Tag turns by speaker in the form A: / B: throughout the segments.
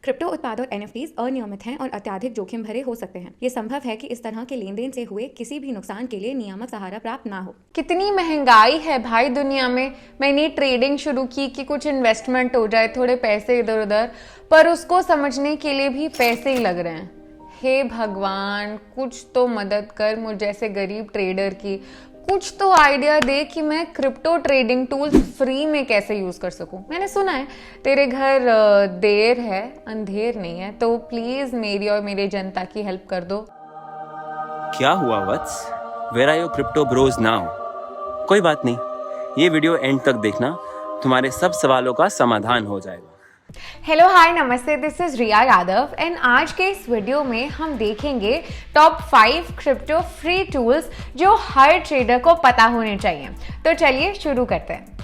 A: Crypto उत्पाद और NFTs अनियमित हैं और अत्यधिक जोखिम भरे हो सकते हैं। ये संभव है कि इस तरह के लेन देन से हुए किसी भी नुकसान के लिए नियामक सहारा प्राप्त ना हो।
B: कितनी महंगाई है भाई दुनिया में। मैंने ट्रेडिंग शुरू की कि कुछ इन्वेस्टमेंट हो जाए, थोड़े पैसे इधर उधर, पर उसको समझने के लिए भी पैसे ही लग रहे हैं। हे भगवान, कुछ तो मदद कर मुझ जैसे गरीब ट्रेडर की। कुछ तो आइडिया दे कि मैं क्रिप्टो ट्रेडिंग टूल्स फ्री में कैसे यूज कर सकूं। मैंने सुना है तेरे घर देर है अंधेर नहीं है, तो प्लीज मेरी और मेरे जनता की हेल्प कर दो।
C: क्या हुआ वत्स? Where are your crypto bros now? कोई बात नहीं, ये वीडियो एंड तक देखना, तुम्हारे सब सवालों का समाधान हो जाएगा।
B: हेलो हाय नमस्ते, this is Riya Yadav and आज के इस वीडियो में हम देखेंगे टॉप 5 क्रिप्टो फ्री टूल्स जो हर ट्रेडर को पता होने चाहिए। तो चलिए शुरू करते हैं।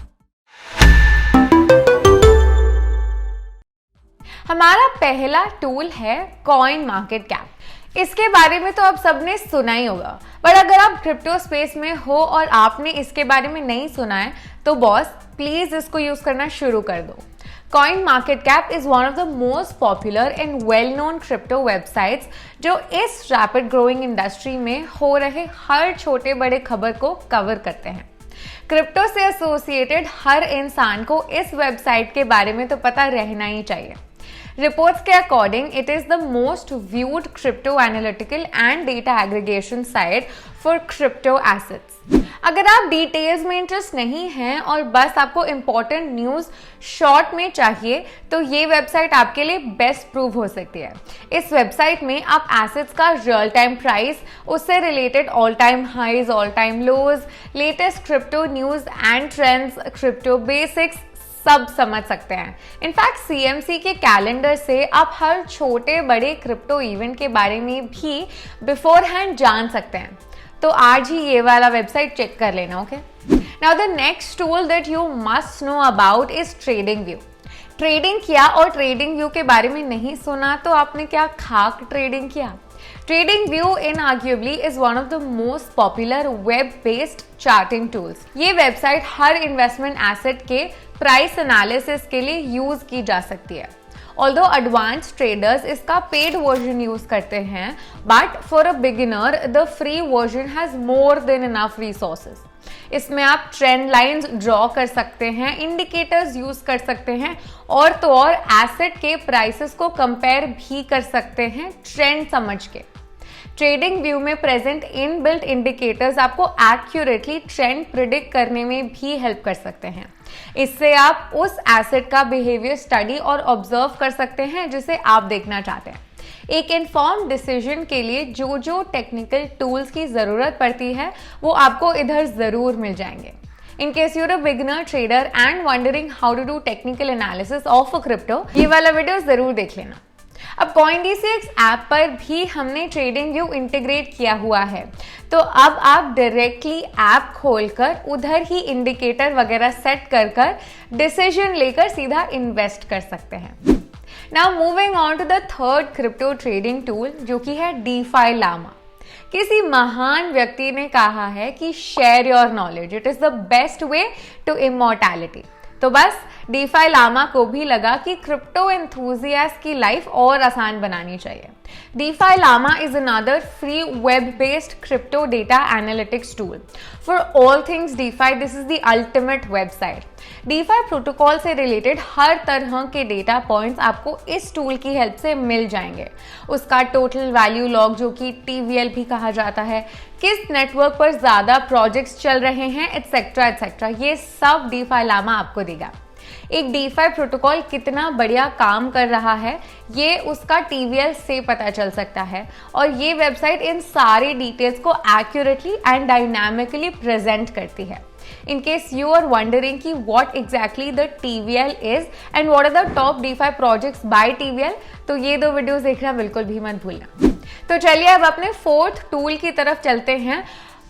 B: हमारा पहला टूल है कॉइन मार्केट कैप। इसके बारे में तो आप सबने सुना ही होगा, पर अगर आप क्रिप्टो स्पेस में हो और आपने इसके बारे में नहीं सुना है तो बॉस प्लीज इसको यूज करना शुरू कर दो। CoinMarketCap is one of the most popular and well-known crypto websites जो इस rapid growing industry में हो रहे हर छोटे बड़े खबर को कवर करते हैं। क्रिप्टो से एसोसिएटेड हर इंसान को इस वेबसाइट के बारे में तो पता रहना ही चाहिए। रिपोर्ट्स के according it is the most viewed crypto analytical and data aggregation site for crypto assets. अगर आप डिटेल्स में इंटरेस्ट नहीं हैं और बस आपको इंपॉर्टेंट न्यूज शॉर्ट में चाहिए तो ये वेबसाइट आपके लिए बेस्ट प्रूव हो सकती है। इस वेबसाइट में आप एसेट्स का रियल टाइम प्राइस, उससे related all time highs, all time lows, latest crypto news and trends, crypto basics सब समझ सकते हैं। इनफैक्ट सीएमसी के कैलेंडर से आप हर छोटे बड़े क्रिप्टो इवेंट के बारे में भी बिफोर हैंड जान सकते हैं। तो आज ही ये वाला वेबसाइट चेक कर लेना, okay? Now the next tool that you must know about is trading view. Trading किया और ट्रेडिंग व्यू के बारे में नहीं सुना तो आपने क्या खाक ट्रेडिंग किया? Trading view inarguably is one of the most popular web-based charting tools. ये वेबसाइट हर इन्वेस्टमेंट एसेट के प्राइस एनालिसिस के लिए यूज की जा सकती है। Although advanced traders इसका पेड वर्जन यूज करते हैं, but for a beginner the free version has more than enough resources. इसमें आप ट्रेंड लाइंस ड्रॉ कर सकते हैं, इंडिकेटर्स यूज कर सकते हैं और तो और एसेट के प्राइसेस को कंपेयर भी कर सकते हैं ट्रेंड समझ के। ट्रेडिंग व्यू में प्रेजेंट इनबिल्ट इंडिकेटर्स आपको एक्यूरेटली ट्रेंड प्रिडिक्ट करने में भी हेल्प कर सकते हैं। इससे आप उस एसेट का बिहेवियर स्टडी और ऑब्जर्व कर सकते हैं जिसे आप देखना चाहते हैं। एक इन्फॉर्म डिसीजन के लिए जो जो टेक्निकल टूल्स की जरूरत पड़ती है वो आपको इधर जरूर मिल जाएंगे। In case you're a beginner trader and wondering how to do technical analysis of a crypto, ये वाला वीडियो जरूर देख लेना। अब CoinDCX ऐप पर भी हमने ट्रेडिंग व्यू इंटीग्रेट किया हुआ है, तो अब आप डायरेक्टली ऐप खोलकर उधर ही इंडिकेटर वगैरह सेट कर डिसीजन लेकर सीधा इन्वेस्ट कर सकते हैं। Now moving on to the third crypto trading tool जो कि है DeFi Llama। किसी महान व्यक्ति ने कहा है कि share your knowledge, it is the best way to immortality. तो बस DeFi Llama को भी लगा कि क्रिप्टो एंथुसियास्ट की लाइफ और आसान बनानी चाहिए। DeFi Llama is another free web-based crypto data analytics tool. For all things DeFi, this is the ultimate website. DeFi protocol से रिलेटेड हर तरह के डेटा पॉइंट्स आपको इस टूल की हेल्प से मिल जाएंगे। उसका टोटल वैल्यू लॉग जो कि TVL भी कहा जाता है, किस नेटवर्क पर ज़्यादा प्रोजेक्ट्स चल रहे हैं, एटसेट्रा एटसेट्रा, ये सब DeFi Llama आपको देगा। एक DeFi प्रोटोकॉल कितना बढ़िया काम कर रहा है ये उसका TVL से पता चल सकता है और ये वेबसाइट इन सारी डिटेल्स को एक्यूरेटली एंड डायनामिकली प्रेजेंट करती है। In case you are wondering कि what exactly the TVL is and what are the top DeFi projects by TVL, तो ये दो वीडियोस देखना बिल्कुल भी मत भूलना। तो चलिए अब अपने फोर्थ टूल की तरफ चलते हैं,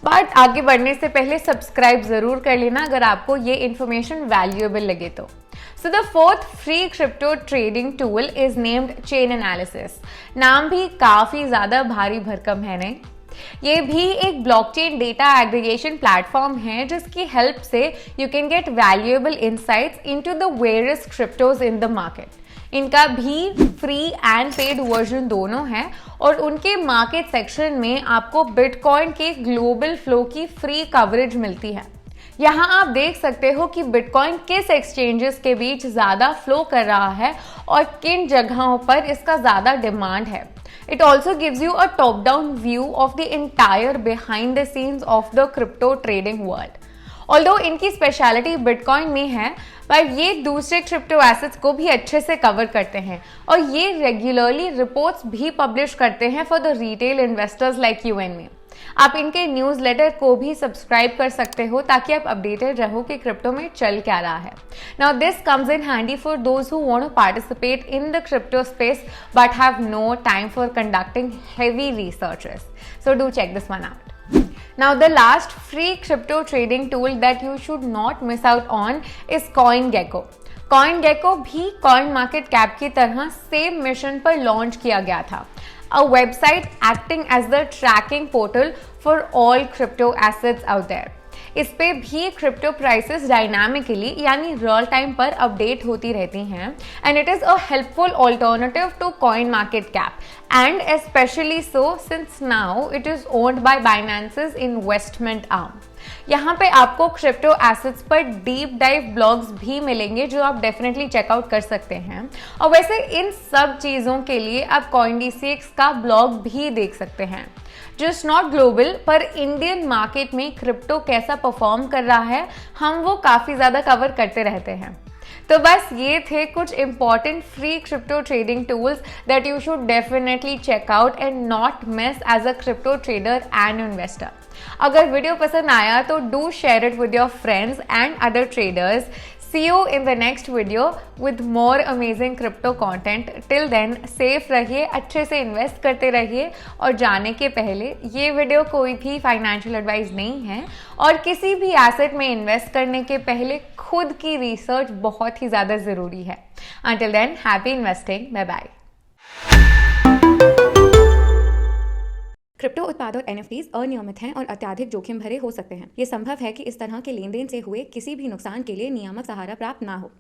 B: बट आगे बढ़ने से पहले सब्सक्राइब जरूर कर लेना अगर आपको ये इन्फॉर्मेशन वैल्यूएबल लगे तो। So the fourth free crypto trading tool is named Chain Analysis। नाम भी काफी ज्यादा भारी भरकम है नहीं? ये भी एक ब्लॉकचेन डेटा एग्रीगेशन प्लेटफॉर्म है जिसकी हेल्प से you can get valuable insights into the various cryptos in the market. इनका भी फ्री एंड पेड वर्जन दोनों है और उनके मार्केट सेक्शन में आपको बिटकॉइन के ग्लोबल फ्लो की फ्री कवरेज मिलती है। यहाँ आप देख सकते हो कि बिटकॉइन किस एक्सचेंजेस के बीच ज़्यादा फ्लो कर रहा है और किन जगहों पर इसका ज़्यादा डिमांड है। It also gives you a top-down view of the entire behind the scenes of the crypto trading world. Although इनकी स्पेशलिटी बिटकॉइन में है, पर ये दूसरे क्रिप्टो एसेट्स को भी अच्छे से कवर करते हैं और ये रेगुलरली रिपोर्ट्स भी पब्लिश करते हैं for the retail investors like you and me. आप इनके न्यूज़लेटर को भी सब्सक्राइब कर सकते हो ताकि आप अपडेटेड रहो कि क्रिप्टो में चल क्या रहा है। Now this comes in handy for those who want to participate in the crypto space but have no time for conducting heavy researches, so do check this one out. Now the last free crypto trading tool that you should not miss out on is CoinGecko. CoinGecko भी CoinMarketCap की तरह same mission पर launch किया गया था। A website acting as the tracking portal for all crypto assets out there. इस पे भी क्रिप्टो प्राइसेस डायनामिकली यानी रियल टाइम पर अपडेट होती रहती हैं and it is a helpful alternative to CoinMarketCap and specially so since now it is owned by Binance's investment arm. यहाँ पे आपको क्रिप्टो एसेट्स पर डीप डाइव ब्लॉग्स भी मिलेंगे जो आप डेफिनेटली चेकआउट कर सकते हैं और वैसे इन सब चीज़ों के लिए आप CoinDCX का ब्लॉग भी देख सकते हैं। जस्ट नॉट ग्लोबल पर इंडियन मार्केट में क्रिप्टो कैसा परफॉर्म कर रहा है हम वो काफ़ी ज़्यादा कवर करते रहते हैं। तो बस ये थे कुछ important free crypto trading tools that you should definitely check out and not miss as a crypto trader and investor. अगर वीडियो पसंद आया तो do share it with your friends and other traders. See you in the next video with more amazing crypto content. Till then, safe रहिए, अच्छे से invest करते रहिए और जाने के पहले ये वीडियो कोई भी फाइनेंशियल एडवाइस नहीं है और किसी भी एसेट में इन्वेस्ट करने के पहले खुद की रिसर्च बहुत ही ज़्यादा ज़रूरी है। Until then, happy investing. Bye bye.
A: Crypto उत्पाद और NFTs अनियमित हैं और अत्यधिक जोखिम भरे हो सकते हैं। ये संभव है कि इस तरह के लेन देन से हुए किसी भी नुकसान के लिए नियामक सहारा प्राप्त ना हो।